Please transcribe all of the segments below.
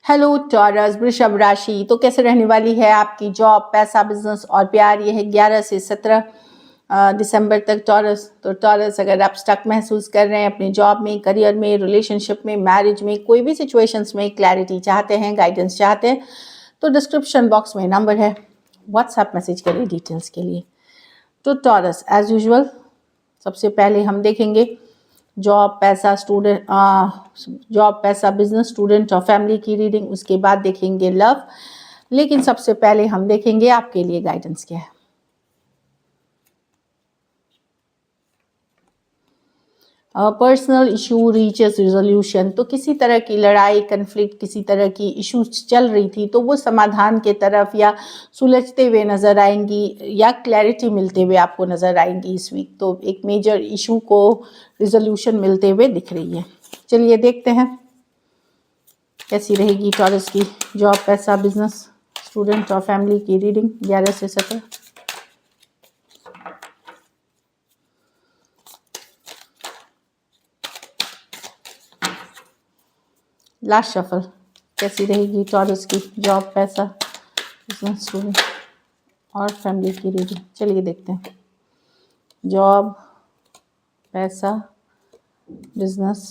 Hello taurus, वृषभ राशि। तो कैसे रहने वाली है आपकी जॉब, पैसा, बिजनेस और प्यार। ये है 11 से 17 दिसंबर तक टॉरस। तो टॉरस, अगर आप स्टक महसूस कर रहे हैं अपनी जॉब में, करियर में, रिलेशनशिप में, मैरिज में, कोई भी सिचुएशंस में क्लैरिटी चाहते हैं, गाइडेंस चाहते हैं, तो डिस्क्रिप्शन बॉक्स में नंबर है, व्हाट्सएप मैसेज करिए डिटेल्स के लिए। तो टॉरस एज यूजुअल सबसे पहले हम देखेंगे जॉब, पैसा, स्टूडेंट, जॉब, पैसा, बिजनेस, स्टूडेंट और फैमिली की रीडिंग। उसके बाद देखेंगे लव। लेकिन सबसे पहले हम देखेंगे आपके लिए गाइडेंस क्या है। Personal issue reaches resolution. तो किसी तरह की लड़ाई, कन्फ्लिक्ट, किसी तरह की इश्यूज चल रही थी तो वो समाधान के तरफ या सुलझते हुए नज़र आएंगी या क्लैरिटी मिलते हुए आपको नज़र आएंगी इस वीक। तो एक मेजर इशू को रिजोल्यूशन मिलते हुए दिख रही है। चलिए देखते हैं कैसी रहेगी टॉरस की जॉब, पैसा, बिजनेस, स्टूडेंट और फैमिली की रीडिंग 11 से 17। लास्ट शफल, कैसी रहेगी टॉरस की जॉब, पैसा, बिजनेस, स्टूडेंट और फैमिली की रीडिंग। चलिए देखते हैं जॉब, पैसा, बिजनेस,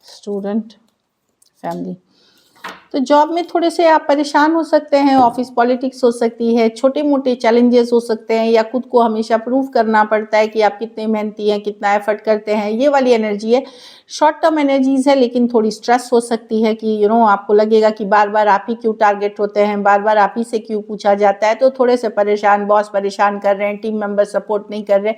स्टूडेंट, फैमिली। तो जॉब में थोड़े से आप परेशान हो सकते हैं, ऑफिस पॉलिटिक्स हो सकती है, छोटे मोटे चैलेंजेस हो सकते हैं, या खुद को हमेशा प्रूव करना पड़ता है कि आप कितने मेहनती हैं, कितना एफर्ट करते हैं। ये वाली एनर्जी है, शॉर्ट टर्म एनर्जीज है, लेकिन थोड़ी स्ट्रेस हो सकती है कि आपको लगेगा कि बार बार आप ही क्यों टारगेट होते हैं, बार बार आप ही से क्यों पूछा जाता है। तो थोड़े से परेशान, बॉस परेशान कर रहे हैं, टीम मेंबर सपोर्ट नहीं कर रहे,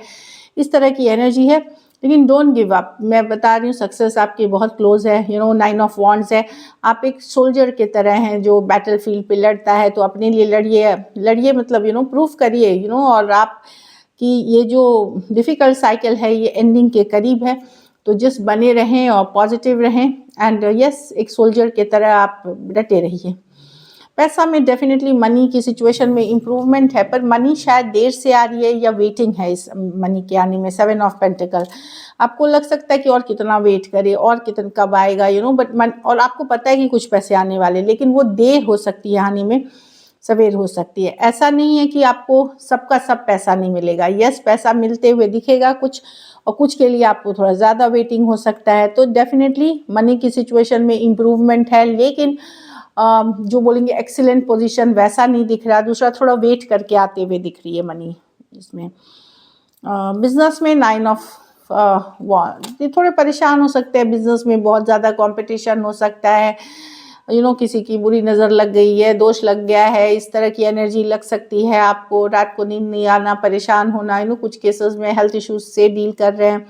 इस तरह की एनर्जी है। लेकिन डोंट गिव अप, मैं बता रही हूँ सक्सेस आपकी बहुत क्लोज है। 9 ऑफ वॉन्ड्स है। आप एक सोल्जर के तरह हैं जो बैटल फील्ड पे लड़ता है, तो अपने लिए लड़िए लड़िए, मतलब प्रूफ करिए और आप कि ये जो डिफ़िकल्ट साइकिल है ये एंडिंग के करीब है। तो जस्ट बने रहें और पॉजिटिव रहें एंड यस, एक सोल्जर के तरह आप डटे रहिए। पैसा में डेफिनेटली मनी की सिचुएशन में इम्प्रूवमेंट है, पर मनी शायद देर से आ रही है या वेटिंग है इस मनी के आने में। 7 ऑफ पेंटिकल, आपको लग सकता है कि और कितना वेट करे, और कितना कब आएगा, बट और आपको पता है कि कुछ पैसे आने वाले, लेकिन वो देर हो सकती है आने में, सवेर हो सकती है। ऐसा नहीं है कि आपको सबका सब पैसा नहीं मिलेगा। यस, पैसा मिलते हुए दिखेगा कुछ, और कुछ के लिए आपको थोड़ा ज़्यादा वेटिंग हो सकता है। तो डेफिनेटली मनी की सिचुएशन में इम्प्रूवमेंट है, लेकिन जो बोलेंगे एक्सीलेंट पोजीशन वैसा नहीं दिख रहा। दूसरा, थोड़ा वेट करके आते हुए दिख रही है मनी इसमें। बिजनेस में 9 ऑफ ये थोड़े परेशान हो सकते हैं। बिजनेस में बहुत ज़्यादा कंपटीशन हो सकता है, किसी की बुरी नज़र लग गई है, दोष लग गया है, इस तरह की एनर्जी लग सकती है आपको। रात को नींद नहीं आना, परेशान होना, कुछ केसेस में हेल्थ इश्यूज से डील कर रहे हैं,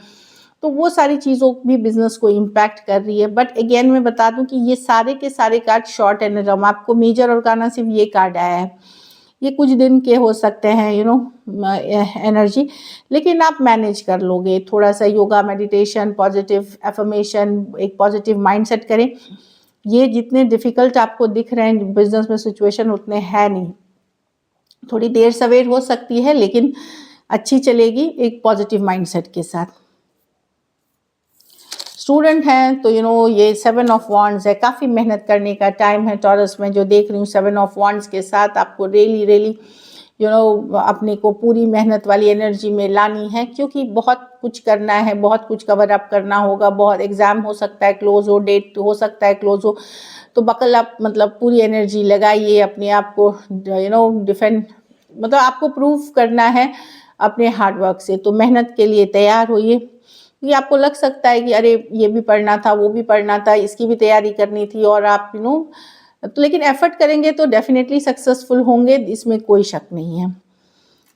तो वो सारी चीज़ों भी बिजनेस को इम्पैक्ट कर रही है। बट अगेन मैं बता दूं कि ये सारे के सारे कार्ड शॉर्ट एंड रम, आपको मेजर और गाना सिर्फ ये कार्ड आया है। ये कुछ दिन के हो सकते हैं एनर्जी, लेकिन आप मैनेज कर लोगे। थोड़ा सा योगा, मेडिटेशन, पॉजिटिव एफर्मेशन, एक पॉजिटिव माइंडसेट करें। ये जितने डिफ़िकल्ट आपको दिख रहे हैं बिजनेस में सिचुएशन, उतने है नहीं। थोड़ी देर सवेर हो सकती है, लेकिन अच्छी चलेगी एक पॉजिटिव माइंडसेट के साथ। स्टूडेंट हैं तो ये 7 ऑफ वॉन्ड्स है, काफ़ी मेहनत करने का टाइम है टॉरस में। जो देख रही हूँ 7 ऑफ वॉन्ड्स के साथ आपको रियली अपने को पूरी मेहनत वाली एनर्जी में लानी है, क्योंकि बहुत कुछ करना है, बहुत कुछ कवर अप करना होगा। बहुत एग्ज़ाम हो सकता है क्लोज हो, डेट हो सकता है क्लोज हो, तो बकल अप, मतलब पूरी एनर्जी लगाइए अपने आप को, डिफेंड, मतलब आपको प्रूफ करना है अपने हार्डवर्क से। तो मेहनत के लिए तैयार होइए। ये आपको लग सकता है कि अरे ये भी पढ़ना था, वो भी पढ़ना था, इसकी भी तैयारी करनी थी, और आप तो लेकिन एफर्ट करेंगे तो डेफिनेटली सक्सेसफुल होंगे, इसमें कोई शक नहीं है।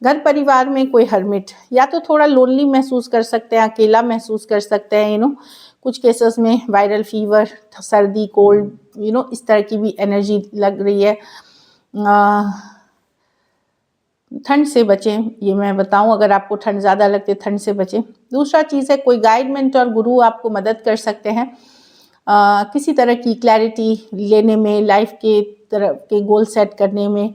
घर परिवार में कोई हर्मिट, या तो थोड़ा लोनली महसूस कर सकते हैं, अकेला महसूस कर सकते हैं। कुछ केसेस में वायरल फीवर, सर्दी, कोल्ड, इस तरह की भी एनर्जी लग रही है। ठंड से बचें, ये मैं बताऊं, अगर आपको ठंड ज़्यादा लगती है ठंड से बचें। दूसरा चीज़ है, कोई गाइड और गुरु आपको मदद कर सकते हैं किसी तरह की क्लैरिटी लेने में, लाइफ के तरह के गोल सेट करने में।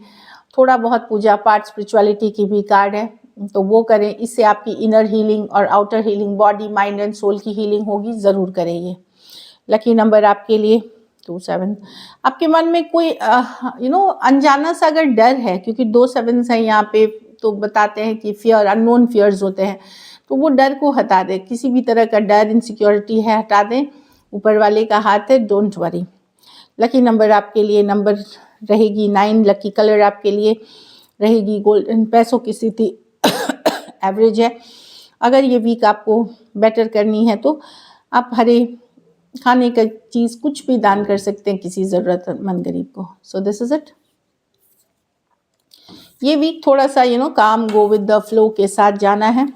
थोड़ा बहुत पूजा पाठ, स्पिरिचुअलिटी की भी कार्ड है, तो वो करें। इससे आपकी इनर हीलिंग और outer healing, body, mind and soul की हीलिंग होगी। ज़रूर करें ये। लकी नंबर आपके लिए 2 7 आपके मन में कोई अनजाना सा अगर डर है, क्योंकि 2 7 है यहाँ पे, तो बताते हैं कि फियर, अननोन फियर्स होते हैं, तो वो डर को हटा दें। किसी भी तरह का डर, इनसिक्योरिटी है, हटा दें। ऊपर वाले का हाथ है, डोंट वरी। लकी नंबर आपके लिए नंबर रहेगी 9। लकी कलर आपके लिए रहेगी गोल्डन। पैसों की स्थिति एवरेज है। अगर ये वीक आपको बेटर करनी है तो आप हरे खाने का चीज़ कुछ भी दान कर सकते हैं किसी ज़रूरतमंद गरीब को। So this is it. ये वीक थोड़ा सा काम, गो विद द फ्लो के साथ जाना है।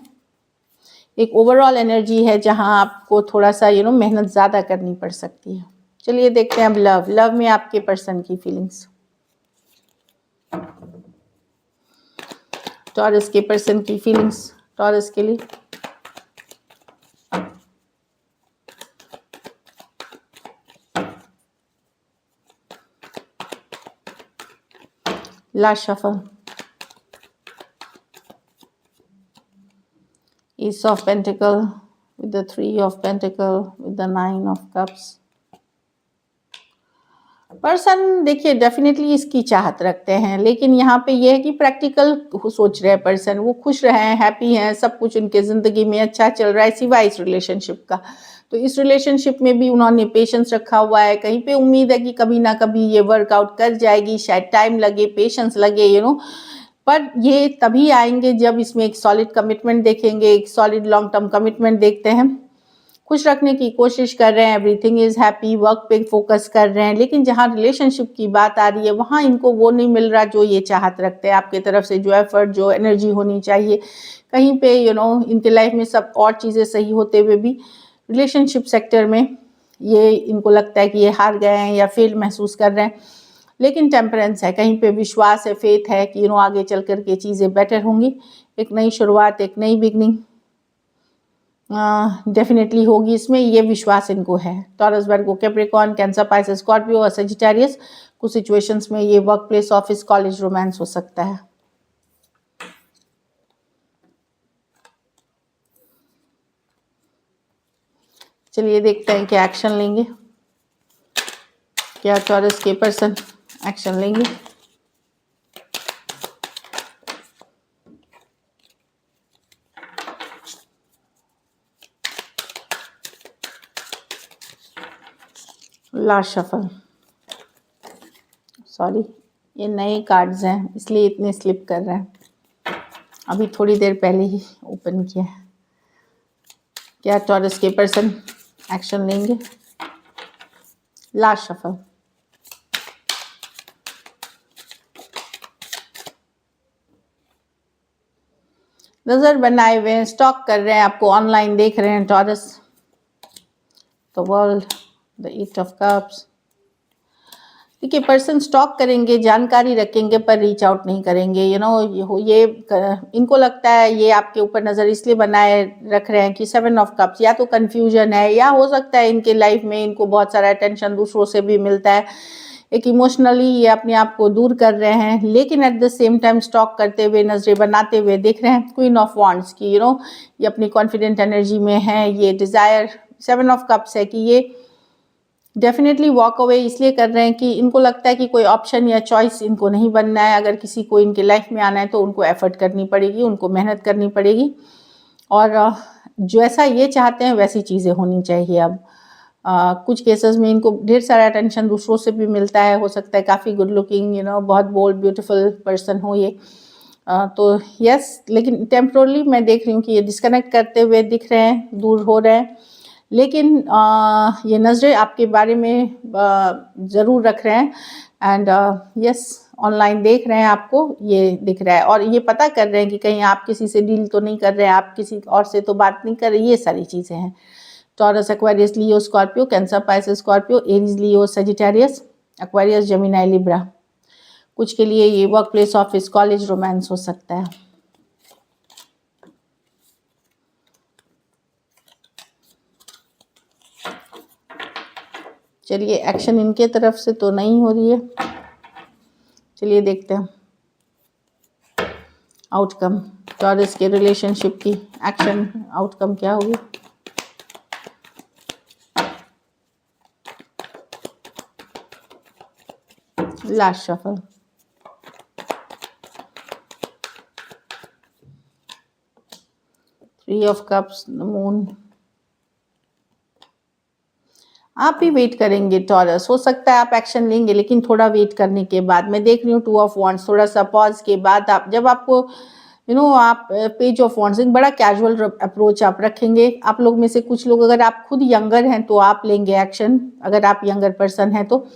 एक ओवरऑल एनर्जी है जहां आपको थोड़ा सा मेहनत ज़्यादा करनी पड़ सकती है। चलिए देखते हैं अब लव में आपके पर्सन की फीलिंग्स। टॉरस के पर्सन की फीलिंग्स टॉरस के लिए। Last shuffle. Ace of Pentacle with the 3 of Pentacle with the 9 of Cups। Person देखिए डेफिनेटली इसकी चाहत रखते हैं, लेकिन यहाँ पे ये है कि प्रैक्टिकल सोच रहे हैं पर्सन। वो खुश रहे हैं, हैप्पी हैं, सब कुछ उनके ज़िंदगी में अच्छा चल रहा है सिवाय इस रिलेशनशिप का। तो इस रिलेशनशिप में भी उन्होंने पेशेंस रखा हुआ है। कहीं पे उम्मीद है कि कभी ना कभी ये वर्कआउट कर जाएगी, शायद टाइम लगे, पेशेंस लगे पर ये तभी आएंगे जब इसमें एक सॉलिड कमिटमेंट देखेंगे, एक सॉलिड लॉन्ग टर्म कमिटमेंट देखते हैं। खुश रखने की कोशिश कर रहे हैं, एवरीथिंग इज हैप्पी, वर्क पे फोकस कर रहे हैं, लेकिन जहाँ रिलेशनशिप की बात आ रही है वहाँ इनको वो नहीं मिल रहा जो ये चाहत रखते हैं आपके तरफ से, जो एफर्ट, जो एनर्जी होनी चाहिए। कहीं पे इनके लाइफ में सब और चीज़ें सही होते हुए भी रिलेशनशिप सेक्टर में ये इनको लगता है कि ये हार गए हैं या फेल महसूस कर रहे हैं। लेकिन टेम्परेंस है, कहीं पे विश्वास है, फेथ है कि आगे चल कर के चीज़ें बेटर होंगी। एक नई शुरुआत, एक नई बिगनिंग डेफिनेटली होगी, इसमें ये विश्वास इनको है। टॉरस, वर्गो, कैप्रिकॉर्न, कैंसर, पाइसेस, स्कॉर्पियो और सजिटेरियस। कुछ सिचुएशंस में ये workplace, office, college, romance हो सकता है। चलिए देखते हैं क्या एक्शन लेंगे, क्या टॉरस के पर्सन एक्शन लेंगे। Last shuffle. सॉरी, ये नए कार्ड्स हैं इसलिए इतने स्लिप कर रहे हैं, अभी थोड़ी देर पहले ही ओपन किया है। क्या टॉरस के पर्सन एक्शन लेंगे? Last shuffle. नज़र बनाए हुए हैं, स्टॉक कर रहे हैं, आपको ऑनलाइन देख रहे हैं taurus. The world, the 8 of cups. देखिए पर्सन स्टॉक करेंगे, जानकारी रखेंगे, पर रीच आउट नहीं करेंगे। ये इनको लगता है ये आपके ऊपर नज़र इसलिए बनाए रख रहे हैं कि 7 ऑफ कप्स, या तो कन्फ्यूजन है, या हो सकता है इनके लाइफ में इनको बहुत सारा अटेंशन दूसरों से भी मिलता है। एक इमोशनली ये अपने आप को दूर कर रहे हैं, लेकिन at the same time stock करते हुए, नजरें बनाते हुए देख रहे हैं। क्वीन ऑफ वॉन्ड्स की ये अपनी कॉन्फिडेंट एनर्जी में है, ये डिज़ायर। 7 ऑफ कप्स है कि ये डेफिनेटली वॉक अवे इसलिए कर रहे हैं कि इनको लगता है कि कोई ऑप्शन या चॉइस इनको नहीं बनना है। अगर किसी को इनके लाइफ में आना है तो उनको एफर्ट करनी पड़ेगी, उनको मेहनत करनी पड़ेगी, और जैसा ये चाहते हैं वैसी चीज़ें होनी चाहिए। अब कुछ केसेस में इनको ढेर सारा अटेंशन दूसरों से भी मिलता है, हो सकता है काफ़ी गुड लुकिंग बहुत बोल्ड ब्यूटीफुल पर्सन हो ये, तो यस। लेकिन टेम्परली मैं देख रही हूँ कि ये डिस्कनेक्ट करते हुए दिख रहे हैं, दूर हो रहे हैं, लेकिन ये नज़रें आपके बारे में ज़रूर रख रहे हैं। एंड यस, ऑनलाइन देख रहे हैं, आपको ये दिख रहा है, और ये पता कर रहे हैं कि कहीं आप किसी से डील तो नहीं कर रहे हैं, आप किसी और से तो बात नहीं कर रहे। ये सारी चीज़ें हैं। Taurus, Aquarius, Leo, Scorpio, Cancer, Pisces, Scorpio, Aries, Leo, Sagittarius, Aquarius, Gemini, Libra. कुछ के लिए ये workplace, office, college, romance हो सकता है। चलिए एक्शन इनके तरफ से तो नहीं हो रही है, चलिए देखते हैं आउटकम। टॉरस के रिलेशनशिप की एक्शन आउटकम क्या होगी? Last shuffle. Three of cups, moon. आप ही वेट करेंगे टॉरस, हो सकता है आप एक्शन लेंगे लेकिन थोड़ा वेट करने के बाद। मैं देख रही हूँ टू ऑफ वॉन्ड्स, थोड़ा सा पॉज के बाद आप जब आपको आप पेज ऑफ वॉन्ड्स, एक बड़ा कैजुअल अप्रोच आप रखेंगे। आप लोग में से कुछ लोग, अगर आप खुद यंगर हैं तो आप लेंगे एक्शन, अगर आप यंगर पर्सन हैं तो,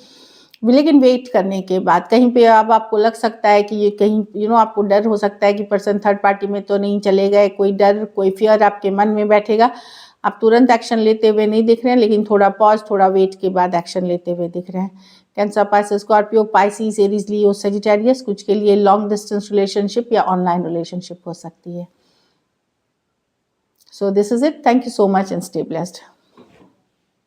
लेकिन वेट करने के बाद कहीं पे अब आपको लग सकता है कि ये कहीं आपको डर हो सकता है कि पर्सन थर्ड पार्टी में तो नहीं चले गए, कोई डर कोई फियर आपके मन में बैठेगा। आप तुरंत एक्शन लेते हुए नहीं दिख रहे हैं, लेकिन थोड़ा पॉज, थोड़ा वेट के बाद एक्शन लेते हुए दिख रहे हैं। Cancer, Pisces, Scorpio, Pisces, Aries, Leo, Sagittarius, कुछ के लिए लॉन्ग डिस्टेंस रिलेशनशिप या ऑनलाइन रिलेशनशिप हो सकती है। So this is it, thank you so much and stay blessed.